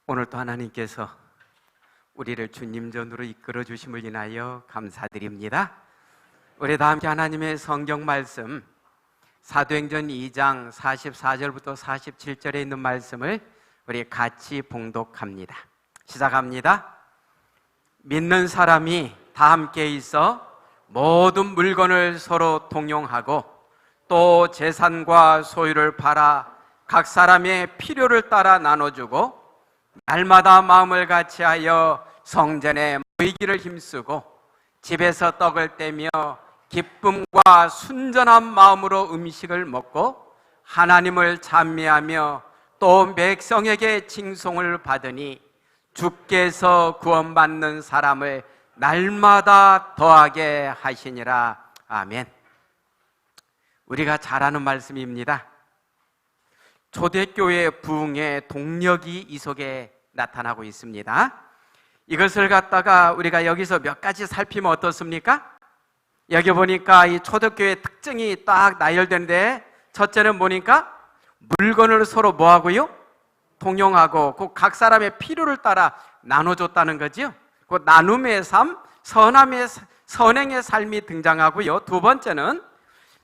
오늘도 하나님께서 우리를 주님 전으로 이끌어 주심을 인하여 감사드립니다. 우리 다 함께 하나님의 성경 말씀 사도행전 2장 44절부터 47절에 있는 말씀을 우리 같이 봉독합니다. 시작합니다. 믿는 사람이 다 함께 있어 모든 물건을 서로 통용하고 또 재산과 소유를 팔아 각 사람의 필요를 따라 나눠주고 날마다 마음을 같이하여 성전에 모이기를 힘쓰고 집에서 떡을 떼며 기쁨과 순전한 마음으로 음식을 먹고 하나님을 찬미하며 또 백성에게 칭송을 받으니 주께서 구원받는 사람을 날마다 더하게 하시니라. 아멘. 우리가 잘 아는 말씀입니다. 초대교회 부흥의 동력이 이 속에 나타나고 있습니다. 이것을 갖다가 우리가 여기서 몇 가지 살피면 어떻습니까? 여기 보니까 이 초대교회의 특징이 딱 나열되는데, 첫째는 보니까 물건을 서로 뭐하고요? 통용하고 그 각 사람의 필요를 따라 나눠줬다는 거죠. 그 나눔의 삶, 선행의 삶이 등장하고요. 두 번째는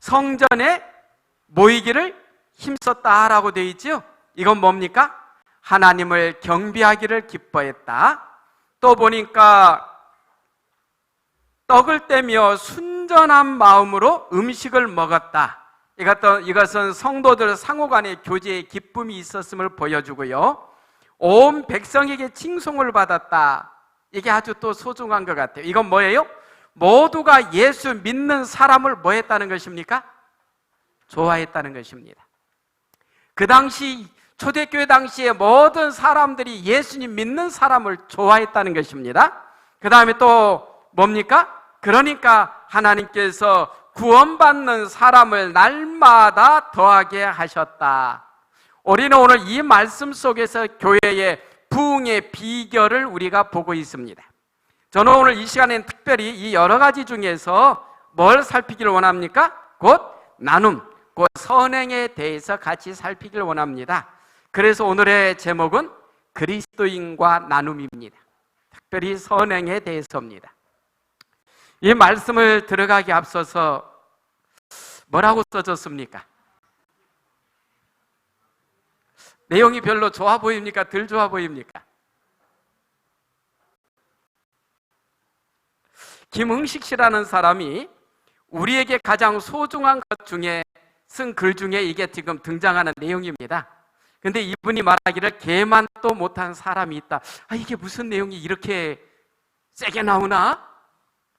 성전에 모이기를 힘썼다라고 되어 있죠. 이건 뭡니까? 하나님을 경배하기를 기뻐했다. 또 보니까 떡을 떼며 순전한 마음으로 음식을 먹었다. 이것은 성도들 상호 간의 교제의 기쁨이 있었음을 보여주고요. 온 백성에게 칭송을 받았다. 이게 아주 또 소중한 것 같아요. 이건 뭐예요? 모두가 예수 믿는 사람을 뭐 했다는 것입니까? 좋아했다는 것입니다. 그 당시 초대교회 당시에 모든 사람들이 예수님 믿는 사람을 좋아했다는 것입니다. 그 다음에 또 뭡니까? 그러니까 하나님께서 구원받는 사람을 날마다 더하게 하셨다. 우리는 오늘 이 말씀 속에서 교회의 부흥의 비결을 우리가 보고 있습니다. 저는 오늘 이 시간에는 특별히 이 여러 가지 중에서 뭘 살피기를 원합니까? 곧 나눔, 곧 선행에 대해서 같이 살피기를 원합니다. 그래서 오늘의 제목은 그리스도인과 나눔입니다. 특별히 선행에 대해서입니다. 이 말씀을 들어가기 앞서서 뭐라고 써졌습니까? 내용이 별로 좋아 보입니까? 덜 좋아 보입니까? 김흥식 씨라는 사람이 우리에게 가장 소중한 것 중에 쓴 글 중에 이게 지금 등장하는 내용입니다. 근데 이분이 말하기를 개만도 못한 사람이 있다. 이게 무슨 내용이 이렇게 세게 나오나?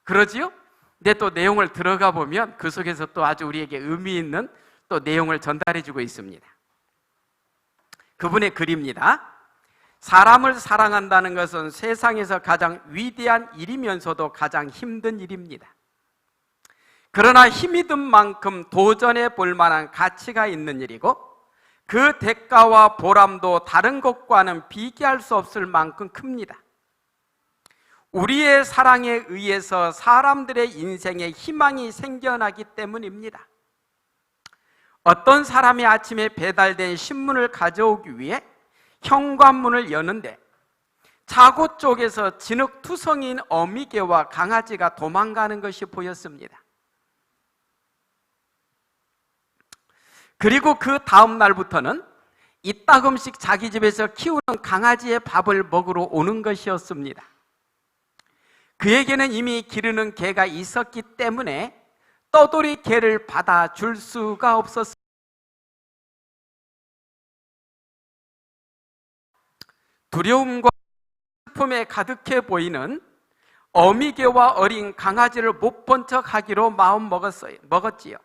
그러지요? 근데 또 내용을 들어가 보면 그 속에서 또 아주 우리에게 의미 있는 또 내용을 전달해 주고 있습니다. 그분의 글입니다. 사람을 사랑한다는 것은 세상에서 가장 위대한 일이면서도 가장 힘든 일입니다. 그러나 힘이 든 만큼 도전해 볼 만한 가치가 있는 일이고 그 대가와 보람도 다른 것과는 비교할 수 없을 만큼 큽니다. 우리의 사랑에 의해서 사람들의 인생에 희망이 생겨나기 때문입니다. 어떤 사람이 아침에 배달된 신문을 가져오기 위해 현관문을 여는데 차고 쪽에서 진흙투성이인 어미개와 강아지가 도망가는 것이 보였습니다. 그리고 그 다음 날부터는 이따금씩 자기 집에서 키우는 강아지의 밥을 먹으러 오는 것이었습니다. 그에게는 이미 기르는 개가 있었기 때문에 떠돌이 개를 받아줄 수가 없었습니다. 두려움과 슬픔에 가득해 보이는 어미개와 어린 강아지를 못 본 척 하기로 마음 먹었지요.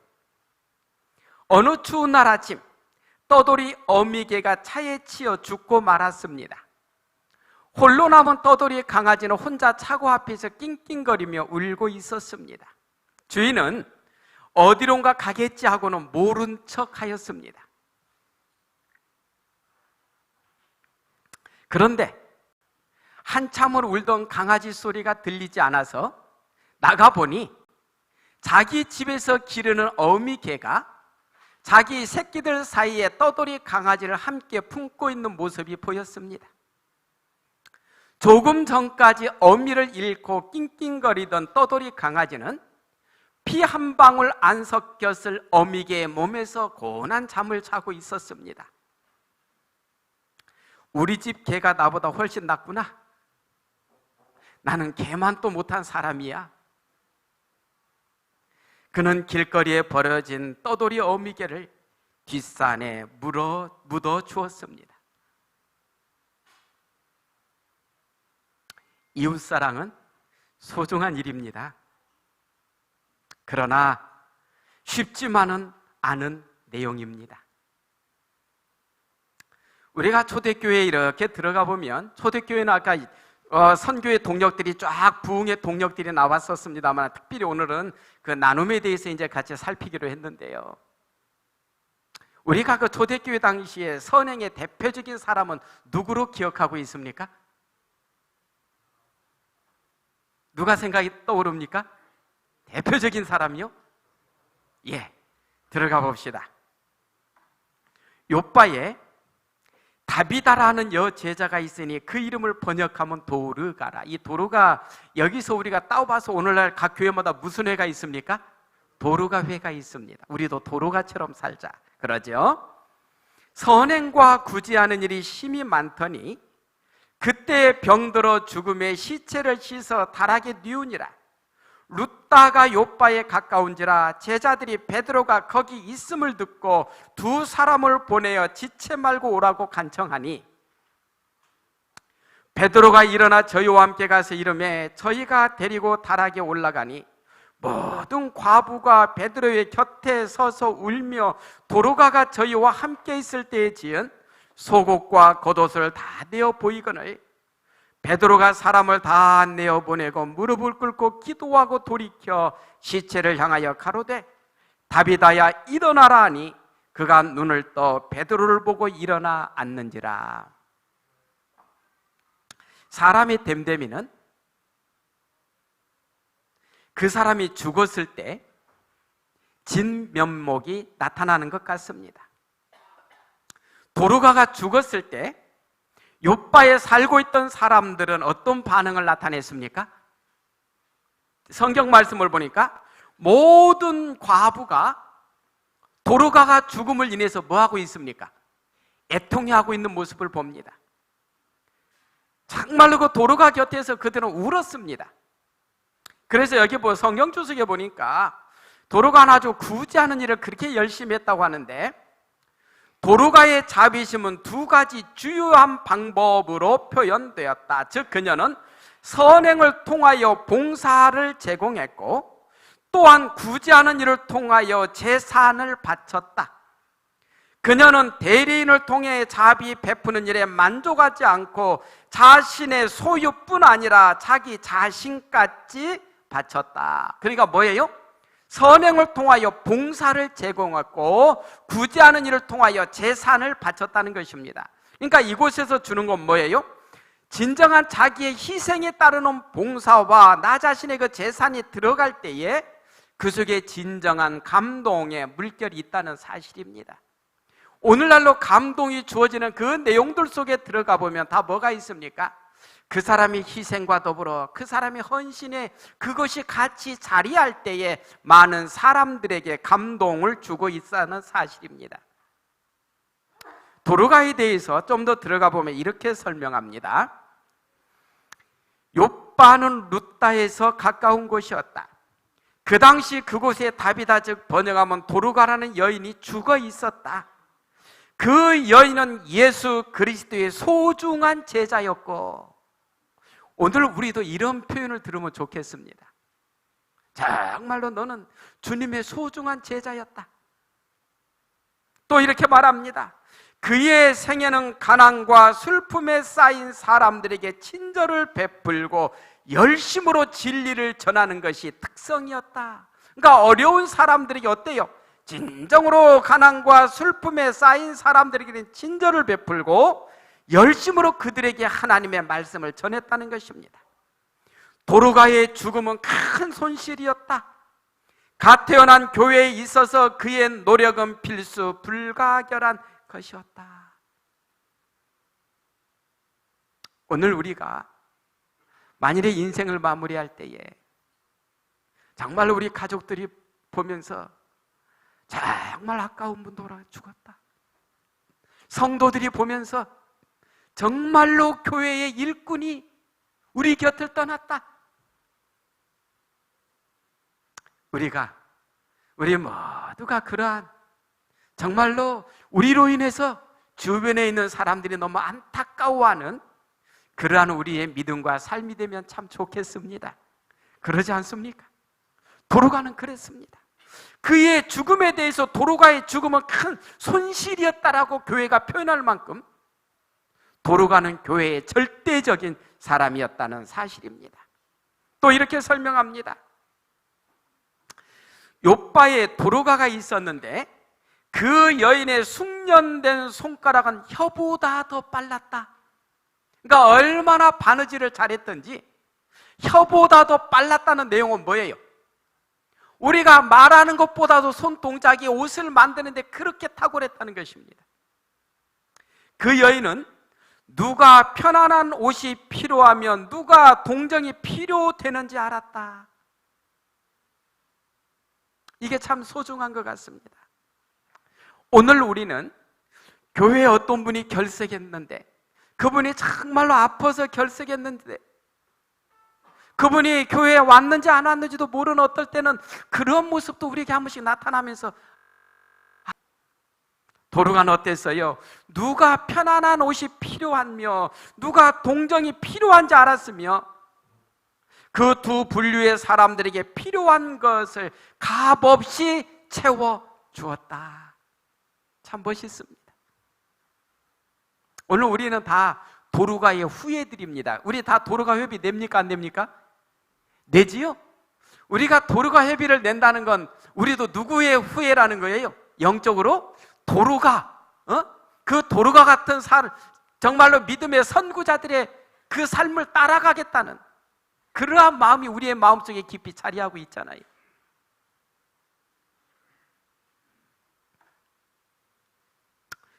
어느 추운 날 아침 떠돌이 어미개가 차에 치여 죽고 말았습니다. 홀로 남은 떠돌이 강아지는 혼자 차고 앞에서 낑낑거리며 울고 있었습니다. 주인은 어디론가 가겠지 하고는 모른 척 하였습니다. 그런데 한참을 울던 강아지 소리가 들리지 않아서 나가보니 자기 집에서 기르는 어미개가 자기 새끼들 사이에 떠돌이 강아지를 함께 품고 있는 모습이 보였습니다. 조금 전까지 어미를 잃고 낑낑거리던 떠돌이 강아지는 피 한 방울 안 섞였을 어미개의 몸에서 고운한 잠을 자고 있었습니다. 우리 집 개가 나보다 훨씬 낫구나. 나는 개만 또 못한 사람이야. 그는 길거리에 버려진 떠돌이 어미개를 뒷산에 묻어 주었습니다. 이웃사랑은 소중한 일입니다. 그러나 쉽지만은 않은 내용입니다. 우리가 초대교회에 이렇게 들어가 보면, 초대교회는 아까 선교의 동력들이 쫙 부흥의 동력들이 나왔었습니다만, 특별히 오늘은 그 나눔에 대해서 이제 같이 살피기로 했는데요. 우리가 그 초대교회 당시에 선행의 대표적인 사람은 누구로 기억하고 있습니까? 누가 생각이 떠오릅니까? 대표적인 사람이요? 예, 들어가 봅시다. 요바에 다비다라는 여제자가 있으니 그 이름을 번역하면 도르가라. 이 도르가, 여기서 우리가 따와봐서 오늘날 각 교회마다 무슨 회가 있습니까? 도르가 회가 있습니다. 우리도 도르가처럼 살자 그러죠. 선행과 구제하는 일이 심히 많더니 그때 병들어 죽음의 시체를 씻어 다락에 뉘우니라. 룻다가 요바에 가까운지라 제자들이 베드로가 거기 있음을 듣고 두 사람을 보내어 지체 말고 오라고 간청하니, 베드로가 일어나 저희와 함께 가서 이르매 저희가 데리고 다락에 올라가니 모든 과부가 베드로의 곁에 서서 울며 도로가가 저희와 함께 있을 때에 지은 속옷과 겉옷을 다 내어 보이거늘 베드로가 사람을 다 내어보내고 무릎을 꿇고 기도하고 돌이켜 시체를 향하여 가로되 다비다야 일어나라 하니 그가 눈을 떠 베드로를 보고 일어나 앉는지라. 사람의 됨됨이는 그 사람이 죽었을 때 진면목이 나타나는 것 같습니다. 도르가가 죽었을 때 요바에 살고 있던 사람들은 어떤 반응을 나타냈습니까? 성경 말씀을 보니까 모든 과부가 도르가가 죽음을 인해서 뭐하고 있습니까? 애통해하고 있는 모습을 봅니다. 정말로 그 도르가 곁에서 그들은 울었습니다. 그래서 여기 성경 주석에 보니까 도르가는 아주 구제하는 일을 그렇게 열심히 했다고 하는데, 도르가의 자비심은 두 가지 주요한 방법으로 표현되었다. 즉 그녀는 선행을 통하여 봉사를 제공했고 또한 구제하는 일을 통하여 재산을 바쳤다. 그녀는 대리인을 통해 자비 베푸는 일에 만족하지 않고 자신의 소유뿐 아니라 자기 자신까지 바쳤다. 그러니까 뭐예요? 선행을 통하여 봉사를 제공했고 구제하는 일을 통하여 재산을 바쳤다는 것입니다. 그러니까 이곳에서 주는 건 뭐예요? 진정한 자기의 희생에 따르는 봉사와 나 자신의 그 재산이 들어갈 때에 그 속에 진정한 감동의 물결이 있다는 사실입니다. 오늘날로 감동이 주어지는 그 내용들 속에 들어가 보면 다 뭐가 있습니까? 그 사람의 희생과 더불어 그 사람의 헌신에 그것이 같이 자리할 때에 많은 사람들에게 감동을 주고 있다는 사실입니다. 도르가에 대해서 좀 더 들어가 보면 이렇게 설명합니다. 욥바는 룻다에서 가까운 곳이었다. 그 당시 그곳에 다비다, 즉 번역하면 도르가라는 여인이 죽어 있었다. 그 여인은 예수 그리스도의 소중한 제자였고, 오늘 우리도 이런 표현을 들으면 좋겠습니다. 정말로 너는 주님의 소중한 제자였다. 또 이렇게 말합니다. 그의 생애는 가난과 슬픔에 쌓인 사람들에게 친절을 베풀고 열심으로 진리를 전하는 것이 특성이었다. 그러니까 어려운 사람들에게 어때요? 진정으로 가난과 슬픔에 쌓인 사람들에게는 친절을 베풀고 열심으로 그들에게 하나님의 말씀을 전했다는 것입니다. 도르가의 죽음은 큰 손실이었다. 갓 태어난 교회에 있어서 그의 노력은 필수 불가결한 것이었다. 오늘 우리가 만일에 인생을 마무리할 때에 정말 우리 가족들이 보면서 정말 아까운 분 돌아 죽었다, 성도들이 보면서 정말로 교회의 일꾼이 우리 곁을 떠났다, 우리 모두가 그러한 정말로 우리로 인해서 주변에 있는 사람들이 너무 안타까워하는 그러한 우리의 믿음과 삶이 되면 참 좋겠습니다. 그러지 않습니까? 도로가는 그랬습니다. 그의 죽음에 대해서 도로가의 죽음은 큰 손실이었다라고 교회가 표현할 만큼 도로가는 교회의 절대적인 사람이었다는 사실입니다. 또 이렇게 설명합니다. 욥바에 도로가가 있었는데 그 여인의 숙련된 손가락은 혀보다 더 빨랐다. 그러니까 얼마나 바느질을 잘했던지 혀보다 더 빨랐다는 내용은 뭐예요? 우리가 말하는 것보다도 손동작이 옷을 만드는데 그렇게 탁월했다는 것입니다. 그 여인은 누가 편안한 옷이 필요하면 누가 동정이 필요되는지 알았다. 이게 참 소중한 것 같습니다. 오늘 우리는 교회에 어떤 분이 결석했는데 그분이 정말로 아파서 결석했는데 그분이 교회에 왔는지 안 왔는지도 모르는 어떨 때는 그런 모습도 우리에게 한 번씩 나타나면서 도로가는 어땠어요? 누가 편안한 옷이 필요하며 누가 동정이 필요한지 알았으며 그 두 분류의 사람들에게 필요한 것을 값없이 채워주었다. 참 멋있습니다. 오늘 우리는 다 도로가의 후예들입니다. 우리 다 도로가 회비 냅니까 안 냅니까? 내지요? 우리가 도로가 회비를 낸다는 건 우리도 누구의 후예라는 거예요? 영적으로 도로가, 그 도로가 같은 정말로 믿음의 선구자들의 그 삶을 따라가겠다는 그러한 마음이 우리의 마음속에 깊이 자리하고 있잖아요.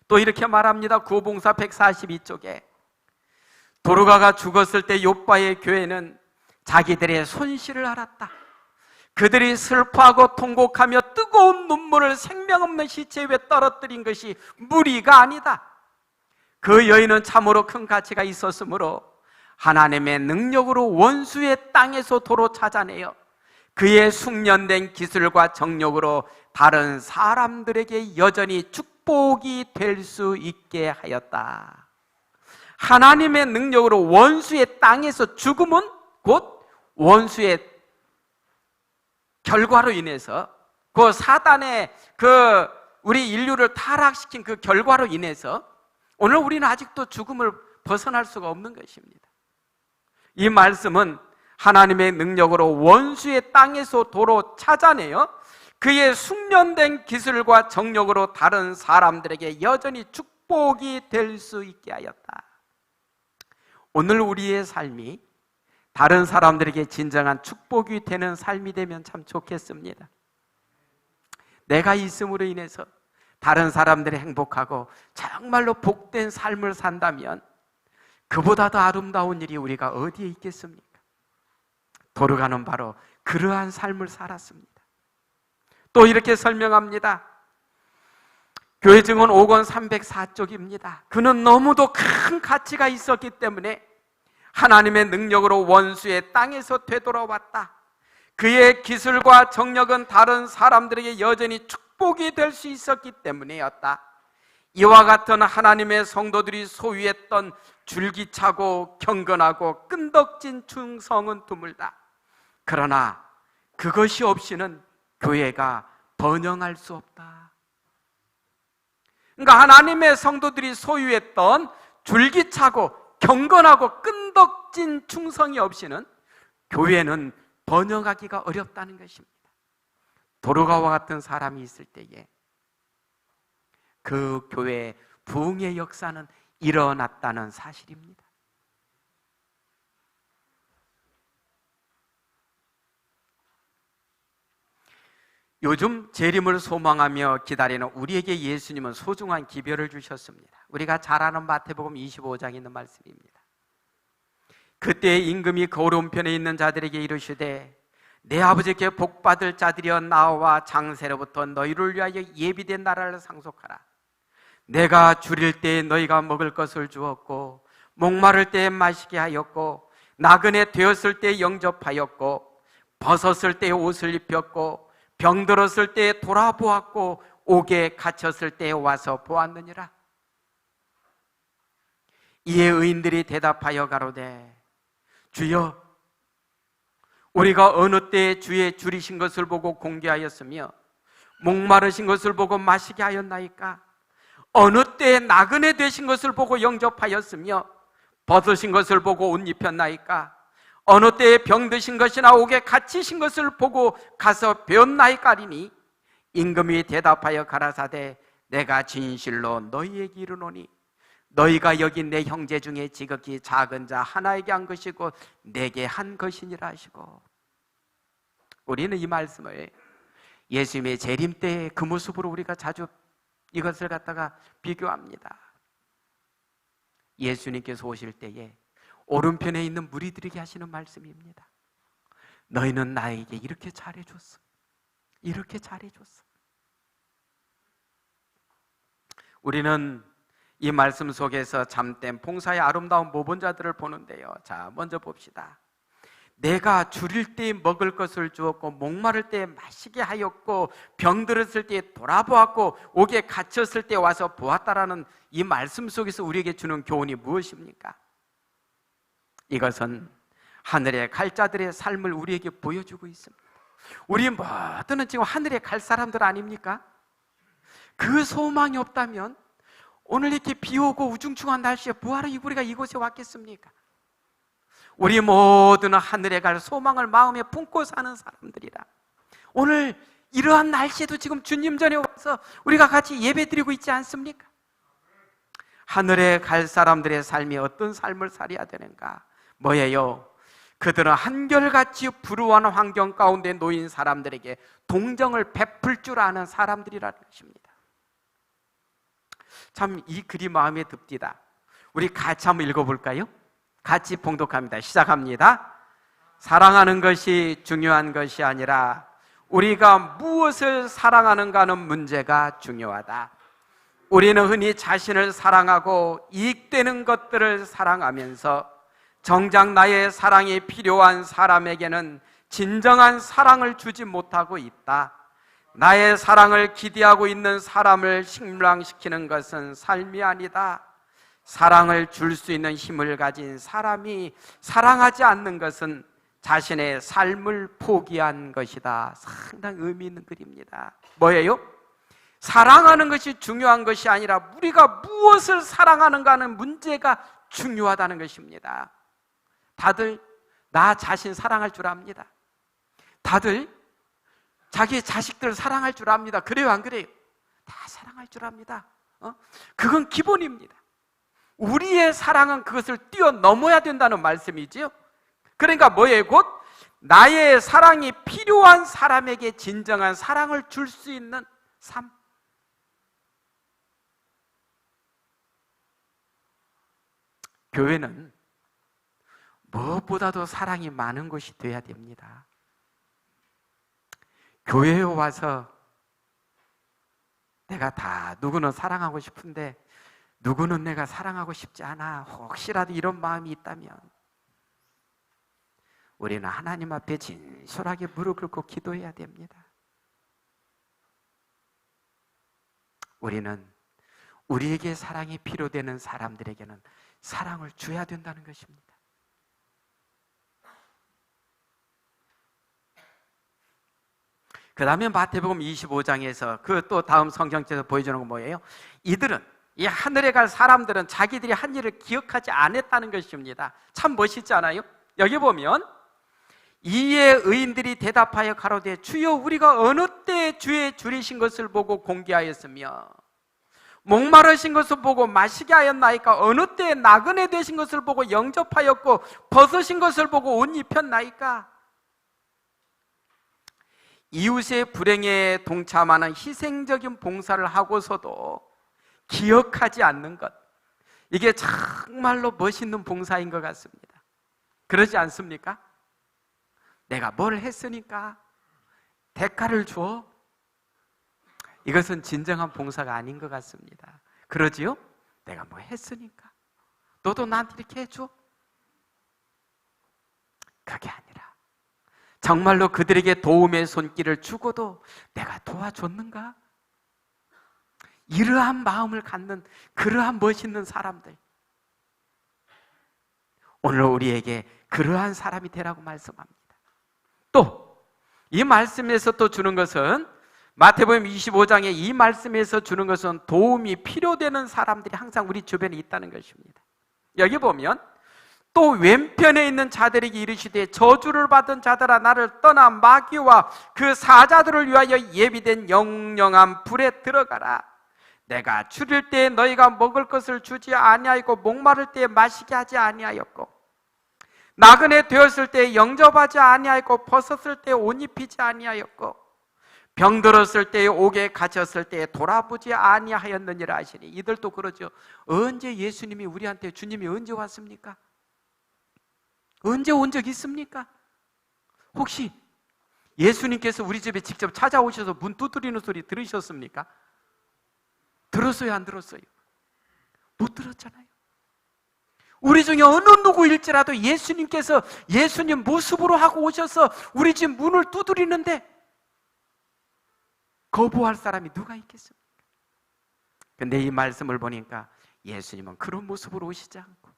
또 이렇게 말합니다. 구호봉사 142쪽에 도로가가 죽었을 때 욥바의 교회는 자기들의 손실을 알았다. 그들이 슬퍼하고 통곡하며 뜨거운 눈물을 생명 없는 시체 위에 떨어뜨린 것이 무리가 아니다. 그 여인은 참으로 큰 가치가 있었으므로 하나님의 능력으로 원수의 땅에서 도로 찾아내어 그의 숙련된 기술과 정력으로 다른 사람들에게 여전히 축복이 될 수 있게 하였다. 하나님의 능력으로 원수의 땅에서 죽음은 곧 원수의 결과로 인해서 그 사단의 우리 인류를 타락시킨 그 결과로 인해서 오늘 우리는 아직도 죽음을 벗어날 수가 없는 것입니다. 이 말씀은 하나님의 능력으로 원수의 땅에서 도로 찾아내어 그의 숙련된 기술과 정력으로 다른 사람들에게 여전히 축복이 될 수 있게 하였다. 오늘 우리의 삶이 다른 사람들에게 진정한 축복이 되는 삶이 되면 참 좋겠습니다. 내가 있음으로 인해서 다른 사람들이 행복하고 정말로 복된 삶을 산다면 그보다 더 아름다운 일이 우리가 어디에 있겠습니까? 도로가는 바로 그러한 삶을 살았습니다. 또 이렇게 설명합니다. 교회 증언 5권 304쪽입니다. 그는 너무도 큰 가치가 있었기 때문에 하나님의 능력으로 원수의 땅에서 되돌아왔다. 그의 기술과 정력은 다른 사람들에게 여전히 축복이 될 수 있었기 때문이었다. 이와 같은 하나님의 성도들이 소유했던 줄기차고 경건하고 끈덕진 충성은 드물다. 그러나 그것이 없이는 교회가 번영할 수 없다. 그러니까 하나님의 성도들이 소유했던 줄기차고 경건하고 끈덕진 충성이 없이는 교회는 번영하기가 어렵다는 것입니다. 도로가와 같은 사람이 있을 때에 그 교회의 부흥의 역사는 일어났다는 사실입니다. 요즘 재림을 소망하며 기다리는 우리에게 예수님은 소중한 기별을 주셨습니다. 우리가 잘 아는 마태복음 25장에 있는 말씀입니다. 그때 임금이 그 오른편에 있는 자들에게 이르시되 내 아버지께 복받을 자들이여 나와 장세로부터 너희를 위하여 예비된 나라를 상속하라. 내가 줄일 때에 너희가 먹을 것을 주었고 목마를 때에 마시게 하였고 나그네 되었을 때에 영접하였고 벗었을 때에 옷을 입혔고 병들었을 때에 돌아보았고 옥에 갇혔을 때에 와서 보았느니라. 이에 의인들이 대답하여 가로되 주여 우리가 어느 때에 주의 줄이신 것을 보고 공개하였으며 목마르신 것을 보고 마시게 하였나이까? 어느 때에 나그네 되신 것을 보고 영접하였으며 벗으신 것을 보고 옷 입혔나이까? 어느 때에 병드신 것이나 옥에 갇히신 것을 보고 가서 배웠나이까? 하리니 임금이 대답하여 가라사대 내가 진실로 너희에게 이르노니 너희가 여기 내 형제 중에 지극히 작은 자 하나에게 한 것이고 내게 한 것이니라 하시고. 우리는 이 말씀을 예수님의 재림 때의 그 모습으로 우리가 자주 이것을 갖다가 비교합니다. 예수님께서 오실 때에 오른편에 있는 무리들에게 하시는 말씀입니다. 너희는 나에게 이렇게 잘해줬어. 이렇게 잘해줬어. 우리는 이 말씀 속에서 참된 봉사의 아름다운 모범자들을 보는데요. 자, 먼저 봅시다. 내가 줄일 때에 먹을 것을 주었고 목마를 때에 마시게 하였고 병들었을 때에 돌아보았고 옥에 갇혔을 때에 와서 보았다라는 이 말씀 속에서 우리에게 주는 교훈이 무엇입니까? 이것은 하늘에 갈 자들의 삶을 우리에게 보여주고 있습니다. 우리 모두는 지금 하늘에 갈 사람들 아닙니까? 그 소망이 없다면 오늘 이렇게 비 오고 우중충한 날씨에 뭐하러 우리가 이곳에 왔겠습니까? 우리 모두는 하늘에 갈 소망을 마음에 품고 사는 사람들이라 오늘 이러한 날씨에도 지금 주님 전에 와서 우리가 같이 예배드리고 있지 않습니까? 하늘에 갈 사람들의 삶이 어떤 삶을 살아야 되는가? 뭐예요? 그들은 한결같이 불우한 환경 가운데 놓인 사람들에게 동정을 베풀 줄 아는 사람들이라는 것입니다. 참 이 글이 마음에 듭디다. 우리 같이 한번 읽어볼까요? 같이 봉독합니다. 시작합니다. 사랑하는 것이 중요한 것이 아니라 우리가 무엇을 사랑하는가는 문제가 중요하다. 우리는 흔히 자신을 사랑하고 이익되는 것들을 사랑하면서 정작 나의 사랑이 필요한 사람에게는 진정한 사랑을 주지 못하고 있다. 나의 사랑을 기대하고 있는 사람을 실망시키는 것은 삶이 아니다. 사랑을 줄 수 있는 힘을 가진 사람이 사랑하지 않는 것은 자신의 삶을 포기한 것이다. 상당히 의미 있는 글입니다. 뭐예요? 사랑하는 것이 중요한 것이 아니라 우리가 무엇을 사랑하는가 하는 문제가 중요하다는 것입니다. 다들 나 자신 사랑할 줄 압니다. 다들 자기의 자식들 사랑할 줄 압니다. 그래요, 안 그래요? 다 사랑할 줄 압니다. 그건 기본입니다. 우리의 사랑은 그것을 뛰어넘어야 된다는 말씀이지요. 그러니까 뭐예요? 곧 나의 사랑이 필요한 사람에게 진정한 사랑을 줄 수 있는 삶. 교회는 무엇보다도 사랑이 많은 곳이 되어야 됩니다. 교회에 와서 내가 다 누구는 사랑하고 싶은데 누구는 내가 사랑하고 싶지 않아, 혹시라도 이런 마음이 있다면 우리는 하나님 앞에 진솔하게 무릎 꿇고 기도해야 됩니다. 우리는 우리에게 사랑이 필요되는 사람들에게는 사랑을 줘야 된다는 것입니다. 그 다음에 마태복음 25장에서 그 또 다음 성경책에서 보여주는 건 뭐예요? 이들은, 이 하늘에 갈 사람들은 자기들이 한 일을 기억하지 않았다는 것입니다. 참 멋있지 않아요? 여기 보면 이에 의인들이 대답하여 가로되 주여 우리가 어느 때에 주의 줄이신 것을 보고 공개하였으며 목마르신 것을 보고 마시게 하였나이까? 어느 때에 나그네 되신 것을 보고 영접하였고 벗으신 것을 보고 옷 입혔나이까? 이웃의 불행에 동참하는 희생적인 봉사를 하고서도 기억하지 않는 것, 이게 정말로 멋있는 봉사인 것 같습니다. 그러지 않습니까? 내가 뭘 했으니까 대가를 줘. 이것은 진정한 봉사가 아닌 것 같습니다. 그러지요? 내가 뭐 했으니까 너도 나한테 이렇게 해줘. 그게 아니라 정말로 그들에게 도움의 손길을 주고도 내가 도와줬는가? 이러한 마음을 갖는 그러한 멋있는 사람들, 오늘 우리에게 그러한 사람이 되라고 말씀합니다. 또 이 말씀에서 또 주는 것은, 마태복음 25장에 이 말씀에서 주는 것은 도움이 필요되는 사람들이 항상 우리 주변에 있다는 것입니다. 여기 보면 또 왼편에 있는 자들에게 이르시되 저주를 받은 자들아 나를 떠나 마귀와 그 사자들을 위하여 예비된 영영한 불에 들어가라. 내가 추릴 때에 너희가 먹을 것을 주지 아니하였고 목마를 때에 마시게 하지 아니하였고 나그네 되었을 때에 영접하지 아니하였고 벗었을 때에 옷 입히지 아니하였고 병들었을 때에 옥에 갇혔을 때에 돌아보지 아니하였느니라 하시니, 이들도 그러죠. 언제 예수님이 우리한테, 주님이 언제 왔습니까? 언제 온 적 있습니까? 혹시 예수님께서 우리 집에 직접 찾아오셔서 문 두드리는 소리 들으셨습니까? 들었어요, 안 들었어요? 못 들었잖아요. 우리 중에 어느 누구일지라도 예수님께서 예수님 모습으로 하고 오셔서 우리 집 문을 두드리는데 거부할 사람이 누가 있겠습니까? 근데 이 말씀을 보니까 예수님은 그런 모습으로 오시지 않고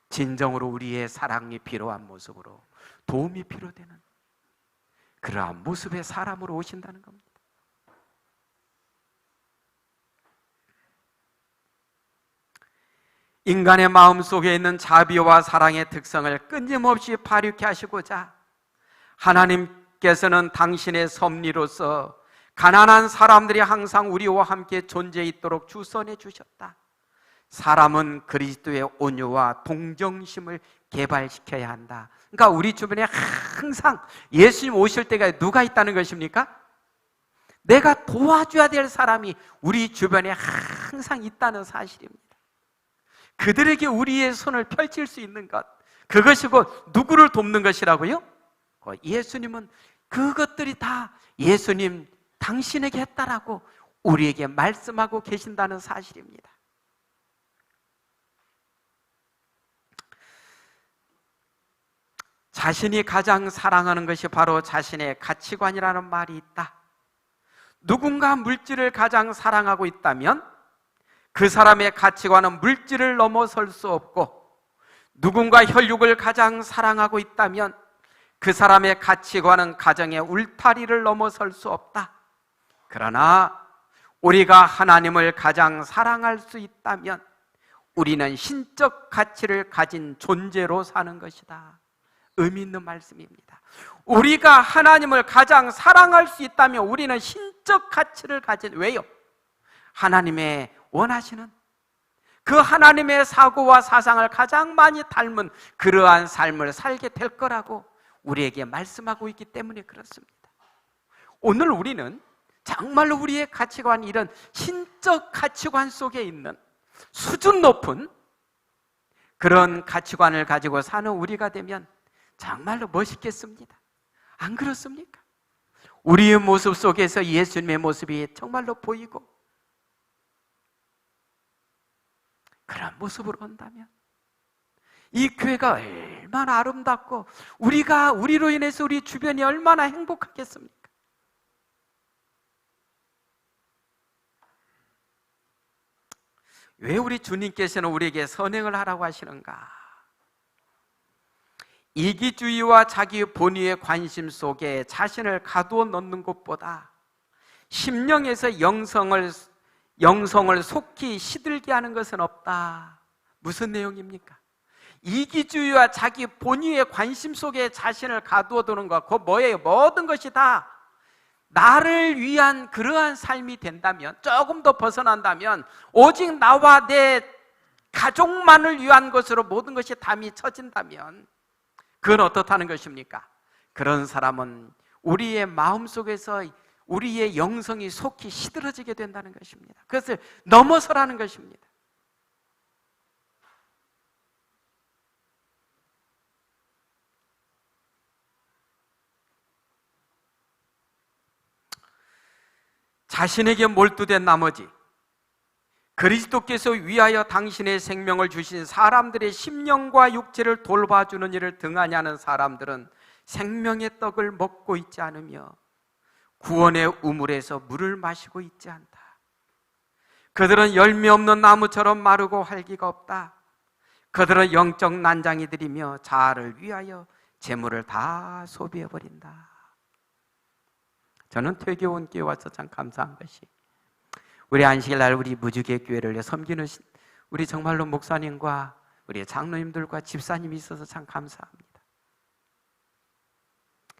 진정으로 우리의 사랑이 필요한 모습으로, 도움이 필요되는 그러한 모습의 사람으로 오신다는 겁니다. 인간의 마음 속에 있는 자비와 사랑의 특성을 끊임없이 발휘케 하시고자 하나님께서는 당신의 섭리로서 가난한 사람들이 항상 우리와 함께 존재해 있도록 주선해 주셨다. 사람은 그리스도의 온유와 동정심을 개발시켜야 한다. 그러니까 우리 주변에 항상 예수님 오실 때가 누가 있다는 것입니까? 내가 도와줘야 될 사람이 우리 주변에 항상 있다는 사실입니다. 그들에게 우리의 손을 펼칠 수 있는 것, 그것이 곧 누구를 돕는 것이라고요? 예수님은 그것들이 다 예수님 당신에게 했다라고 우리에게 말씀하고 계신다는 사실입니다. 자신이 가장 사랑하는 것이 바로 자신의 가치관이라는 말이 있다. 누군가 물질을 가장 사랑하고 있다면 그 사람의 가치관은 물질을 넘어설 수 없고, 누군가 혈육을 가장 사랑하고 있다면 그 사람의 가치관은 가정의 울타리를 넘어설 수 없다. 그러나 우리가 하나님을 가장 사랑할 수 있다면 우리는 신적 가치를 가진 존재로 사는 것이다. 의미 있는 말씀입니다. 우리가 하나님을 가장 사랑할 수 있다면 우리는 신적 가치를 가진, 왜요? 하나님의 원하시는 그 하나님의 사고와 사상을 가장 많이 닮은 그러한 삶을 살게 될 거라고 우리에게 말씀하고 있기 때문에 그렇습니다. 오늘 우리는 정말로 우리의 가치관, 이런 신적 가치관 속에 있는 수준 높은 그런 가치관을 가지고 사는 우리가 되면 정말로 멋있겠습니다. 안 그렇습니까? 우리의 모습 속에서 예수님의 모습이 정말로 보이고 그런 모습으로 온다면 이 교회가 얼마나 아름답고 우리로 인해서 우리 주변이 얼마나 행복하겠습니까? 왜 우리 주님께서는 우리에게 선행을 하라고 하시는가? 이기주의와 자기 본의의 관심 속에 자신을 가두어 넣는 것보다 심령에서 영성을 속히 시들게 하는 것은 없다. 무슨 내용입니까? 이기주의와 자기 본의의 관심 속에 자신을 가두어 두는 것, 그거 뭐예요? 모든 것이 다 나를 위한 그러한 삶이 된다면, 조금 더 벗어난다면 오직 나와 내 가족만을 위한 것으로 모든 것이 담이 쳐진다면 그건 어떻다는 것입니까? 그런 사람은 우리의 마음속에서 우리의 영성이 속히 시들어지게 된다는 것입니다. 그것을 넘어서라는 것입니다. 자신에게 몰두된 나머지 그리스도께서 위하여 당신의 생명을 주신 사람들의 심령과 육체를 돌봐주는 일을 등한히 하는 사람들은 생명의 떡을 먹고 있지 않으며 구원의 우물에서 물을 마시고 있지 않다. 그들은 열매 없는 나무처럼 마르고 활기가 없다. 그들은 영적 난장이들이며 자아를 위하여 재물을 다 소비해버린다. 저는 퇴교원교회 와서 참 감사한 것이 우리 안식일날 우리 무주교회 교회를 섬기는 우리 정말로 목사님과 우리 장로님들과 집사님이 있어서 참 감사합니다.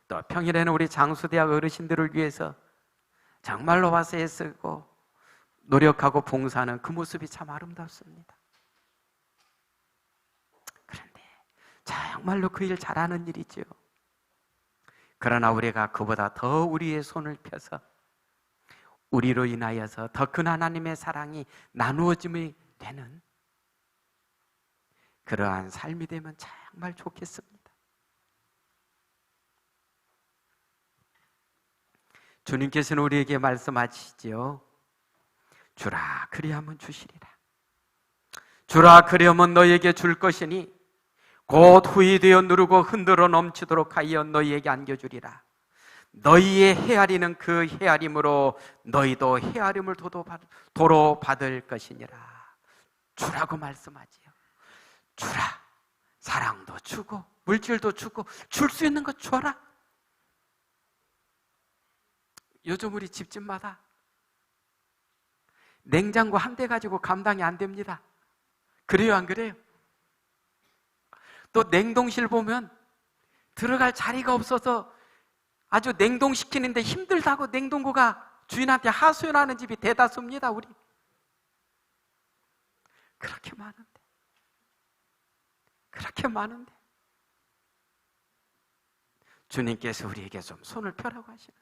또 평일에는 우리 장수대학 어르신들을 위해서 정말로 와서 애쓰고 노력하고 봉사하는 그 모습이 참 아름답습니다. 그런데 정말로 그 일 잘하는 일이죠. 그러나 우리가 그보다 더 우리의 손을 펴서 우리로 인하여서 더 큰 하나님의 사랑이 나누어짐이 되는 그러한 삶이 되면 정말 좋겠습니다. 주님께서는 우리에게 말씀하시지요. 주라 그리하면 주시리라. 주라 그리하면 너희에게 줄 것이니 곧 후이 되어 누르고 흔들어 넘치도록 하여 너희에게 안겨주리라. 너희의 헤아리는 그 헤아림으로 너희도 헤아림을 도로 받을 것이니라. 주라고 말씀하지요. 주라. 사랑도 주고 물질도 주고 줄 수 있는 것 줘라. 요즘 우리 집집마다 냉장고 한 대 가지고 감당이 안 됩니다. 그래요, 안 그래요? 또 냉동실 보면 들어갈 자리가 없어서 아주 냉동시키는데 힘들다고 냉동고가 주인한테 하소연하는 집이 대다수입니다. 우리 그렇게 많은데 주님께서 우리에게 좀 손을 펴라고 하시는데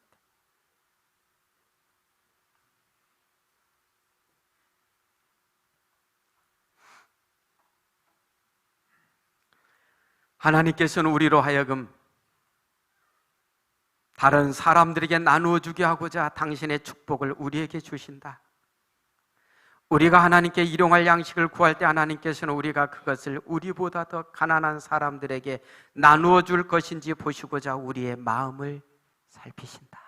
하나님께서는 우리로 하여금 다른 사람들에게 나누어 주게 하고자 당신의 축복을 우리에게 주신다. 우리가 하나님께 일용할 양식을 구할 때 하나님께서는 우리가 그것을 우리보다 더 가난한 사람들에게 나누어 줄 것인지 보시고자 우리의 마음을 살피신다.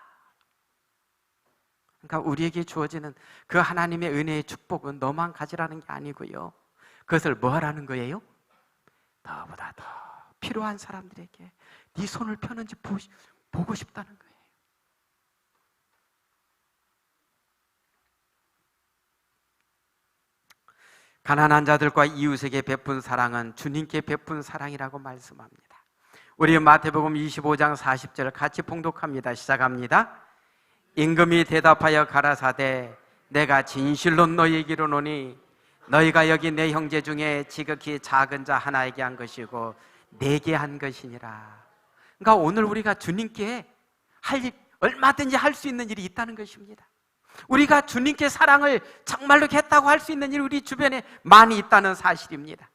그러니까 우리에게 주어지는 그 하나님의 은혜의 축복은 너만 가지라는 게 아니고요. 그것을 뭐 하라는 거예요? 너보다 더 필요한 사람들에게 네 손을 펴는지 보고 싶다는 거예요. 가난한 자들과 이웃에게 베푼 사랑은 주님께 베푼 사랑이라고 말씀합니다. 우리 마태복음 25장 40절 같이 봉독합니다. 시작합니다. 임금이 대답하여 가라사대 내가 진실로 너희에게 이르노니 너희가 여기 내 형제 중에 지극히 작은 자 하나에게 한 것이고 내게 한 것이니라. 그러니까 오늘 우리가 주님께 얼마든지 할 수 있는 일이 있다는 것입니다. 우리가 주님께 사랑을 정말로 했다고 할 수 있는 일이 우리 주변에 많이 있다는 사실입니다.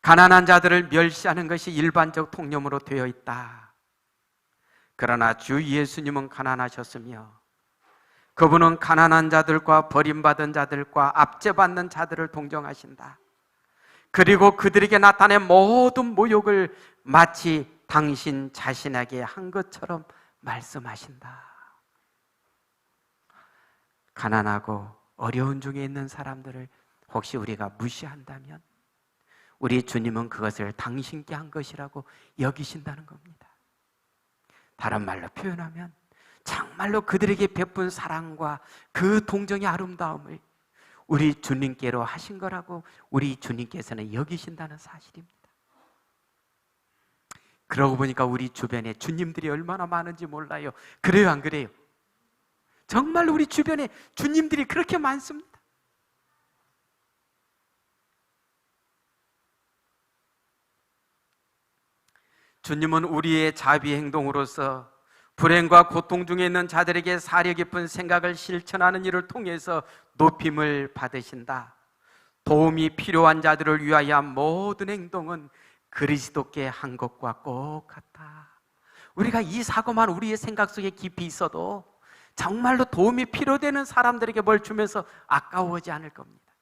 가난한 자들을 멸시하는 것이 일반적 통념으로 되어 있다. 그러나 주 예수님은 가난하셨으며 그분은 가난한 자들과 버림받은 자들과 압제받는 자들을 동정하신다. 그리고 그들에게 나타낸 모든 모욕을 마치 당신 자신에게 한 것처럼 말씀하신다. 가난하고 어려운 중에 있는 사람들을 혹시 우리가 무시한다면 우리 주님은 그것을 당신께 한 것이라고 여기신다는 겁니다. 다른 말로 표현하면 정말로 그들에게 베푼 사랑과 그 동정의 아름다움을 우리 주님께로 하신 거라고 우리 주님께서는 여기신다는 사실입니다. 그러고 보니까 우리 주변에 주님들이 얼마나 많은지 몰라요. 그래요, 안 그래요? 정말 우리 주변에 주님들이 그렇게 많습니다. 주님은 우리의 자비 행동으로서 불행과 고통 중에 있는 자들에게 사려 깊은 생각을 실천하는 일을 통해서 높임을 받으신다. 도움이 필요한 자들을 위하여 한 모든 행동은 그리스도께 한 것과 꼭 같다. 우리가 이 사고만 우리의 생각 속에 깊이 있어도 정말로 도움이 필요되는 사람들에게 뭘 주면서 아까워하지 않을 겁니다.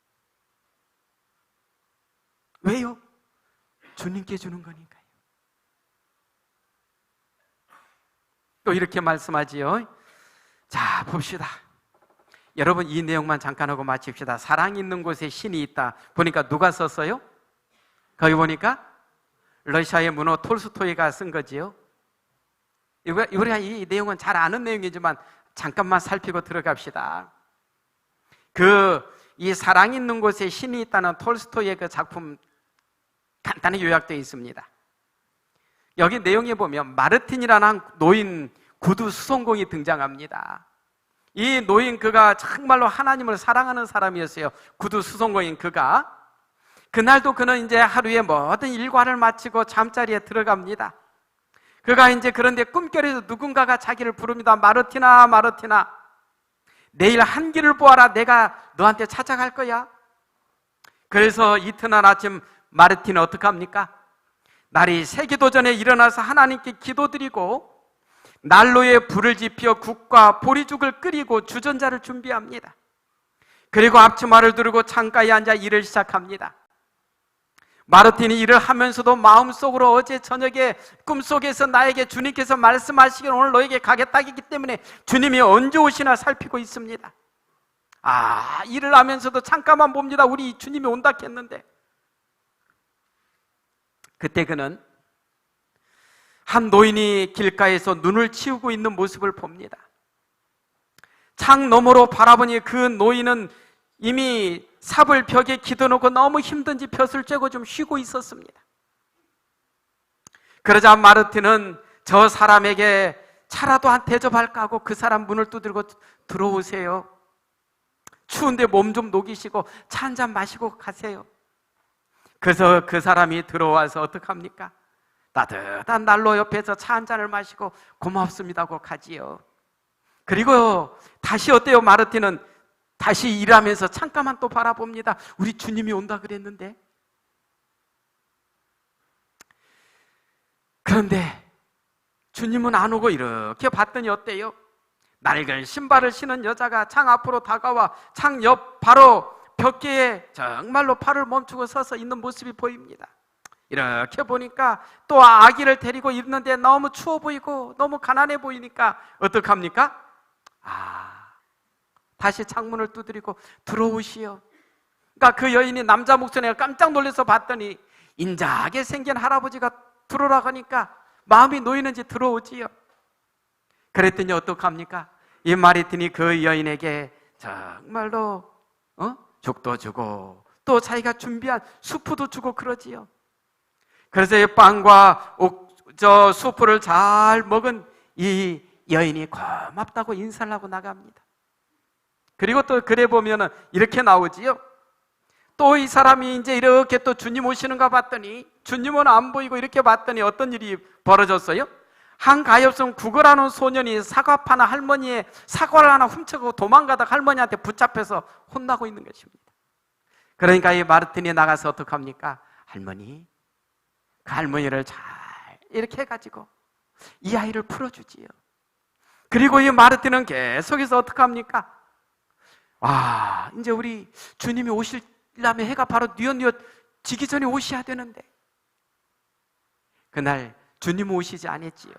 왜요? 주님께 주는 거니까요. 또 이렇게 말씀하지요. 자, 봅시다. 여러분, 이 내용만 잠깐 하고 마칩시다. 사랑 있는 곳에 신이 있다. 보니까 누가 썼어요? 거기 보니까 러시아의 문호 톨스토이가 쓴 거지요. 우리가 이 내용은 잘 아는 내용이지만 잠깐만 살피고 들어갑시다. 이 사랑 있는 곳에 신이 있다는 톨스토이의 그 작품 간단히 요약되어 있습니다. 여기 내용에 보면 마르틴이라는 한 노인 구두 수송공이 등장합니다. 이 노인 그가 정말로 하나님을 사랑하는 사람이었어요. 구두 수송공인 그가. 그날도 그는 이제 하루에 모든 일과를 마치고 잠자리에 들어갑니다. 그가 이제 그런데 꿈결에서 누군가가 자기를 부릅니다. 마르티나, 마르티나, 내일 한기를 보아라. 내가 너한테 찾아갈 거야. 그래서 이튿날 아침 마르틴은 어떻게 합니까? 날이 새기도 전에 일어나서 하나님께 기도드리고 난로에 불을 지피어 국과 보리죽을 끓이고 주전자를 준비합니다. 그리고 앞치마를 두르고 창가에 앉아 일을 시작합니다. 마르틴이 일을 하면서도 마음속으로 어제 저녁에 꿈속에서 나에게 주님께서 말씀하시길 오늘 너에게 가겠다기 때문에 주님이 언제 오시나 살피고 있습니다. 일을 하면서도 잠깐만 봅니다. 우리 주님이 온다 했는데, 그때 그는 한 노인이 길가에서 눈을 치우고 있는 모습을 봅니다. 창 너머로 바라보니 그 노인은 이미 삽을 벽에 기대놓고 너무 힘든지 벼슬 쬐고 좀 쉬고 있었습니다. 그러자 마르틴은 저 사람에게 차라도 한 대접할까 하고 그 사람 문을 두드리고 들어오세요. 추운데 몸 좀 녹이시고 차 한 잔 마시고 가세요. 그래서 그 사람이 들어와서 어떡합니까? 따뜻한 난로 옆에서 차 한 잔을 마시고 고맙습니다 하고 가지요. 그리고 다시 어때요? 마르틴은 다시 일하면서 잠깐만 또 바라봅니다. 우리 주님이 온다 그랬는데. 그런데 주님은 안 오고 이렇게 봤더니 어때요? 낡은 신발을 신은 여자가 창 앞으로 다가와 창 옆 바로 벽계에 정말로 팔을 멈추고 서서 있는 모습이 보입니다. 이렇게 보니까 또 아기를 데리고 있는데 너무 추워 보이고 너무 가난해 보이니까 어떡합니까? 다시 창문을 두드리고 들어오시오. 그러니까 그 여인이 남자 목소리에 깜짝 놀라서 봤더니 인자하게 생긴 할아버지가 들어오라고 하니까 마음이 놓이는지 들어오지요. 그랬더니 어떡합니까? 이 마르틴이 그 여인에게 정말로 죽도 주고 또 자기가 준비한 수프도 주고 그러지요. 그래서 이 빵과 수프를 잘 먹은 이 여인이 고맙다고 인사를 하고 나갑니다. 그리고 또 글에 보면은 이렇게 나오지요. 또 이 사람이 이제 이렇게 또 주님 오시는가 봤더니 주님은 안 보이고 이렇게 봤더니 어떤 일이 벌어졌어요? 한 가엾은 구걸하는 소년이 사과 파는 할머니의 사과를 하나 훔쳐고 도망가다가 할머니한테 붙잡혀서 혼나고 있는 것입니다. 그러니까 이 마르틴이 나가서 어떡합니까? 할머니, 그 할머니를 잘 이렇게 해가지고 이 아이를 풀어주지요. 그리고 이 마르틴은 계속해서 어떡합니까? 이제 우리 주님이 오시려면 해가 바로 뉘엿뉘엿 지기 전에 오셔야 되는데 그날 주님 오시지 않았지요.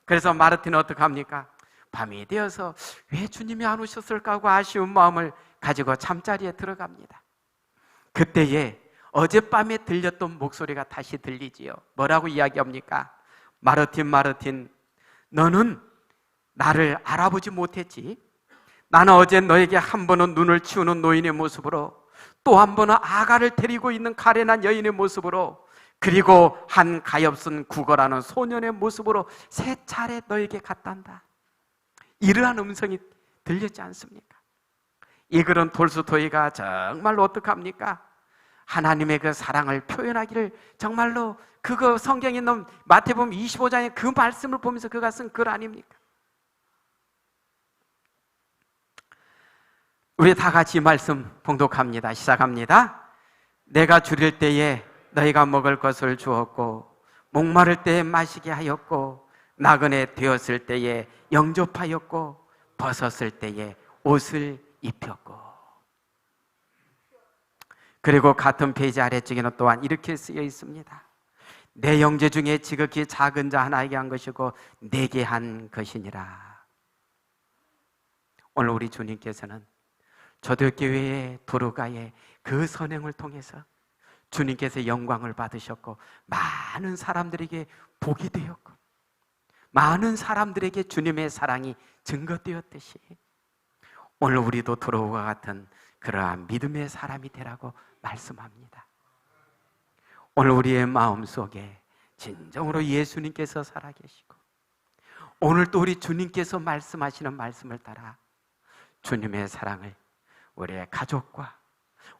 그래서 마르틴은 어떡합니까? 밤이 되어서 왜 주님이 안 오셨을까 하고 아쉬운 마음을 가지고 잠자리에 들어갑니다. 그때에 어젯밤에 들렸던 목소리가 다시 들리지요. 뭐라고 이야기합니까? 마르틴, 마르틴, 너는 나를 알아보지 못했지? 나는 어제 너에게 한 번은 눈을 치우는 노인의 모습으로, 또 한 번은 아가를 데리고 있는 가련한 여인의 모습으로, 그리고 한 가엾은 구걸하는 소년의 모습으로 세 차례 너에게 갔단다. 이러한 음성이 들렸지 않습니까? 이 글은 톨스토이가 정말로 어떡합니까? 하나님의 그 사랑을 표현하기를 정말로 그거 성경에 있는 마태복음 25장의 그 말씀을 보면서 그가 쓴 글 아닙니까? 우리 다 같이 이 말씀 봉독합니다. 시작합니다. 내가 줄일 때에 너희가 먹을 것을 주었고 목마를 때에 마시게 하였고 나그네 되었을 때에 영접하였고 벗었을 때에 옷을 입혔고. 그리고 같은 페이지 아래쪽에는 또한 이렇게 쓰여 있습니다. 내 형제 중에 지극히 작은 자 하나에게 한 것이고 내게 한 것이니라. 오늘 우리 주님께서는 초대교회의 도로가의 그 선행을 통해서 주님께서 영광을 받으셨고 많은 사람들에게 복이 되었고 많은 사람들에게 주님의 사랑이 증거되었듯이 오늘 우리도 도로와 같은 그러한 믿음의 사람이 되라고 말씀합니다. 오늘 우리의 마음속에 진정으로 예수님께서 살아계시고 오늘 또 우리 주님께서 말씀하시는 말씀을 따라 주님의 사랑을 우리의 가족과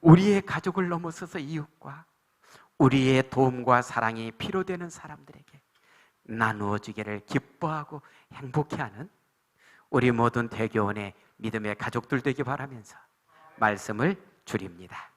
우리의 가족을 넘어서서 이웃과 우리의 도움과 사랑이 필요되는 사람들에게 나누어지기를 기뻐하고 행복해하는 우리 모든 대교원의 믿음의 가족들 되기 바라면서 말씀을 줄입니다.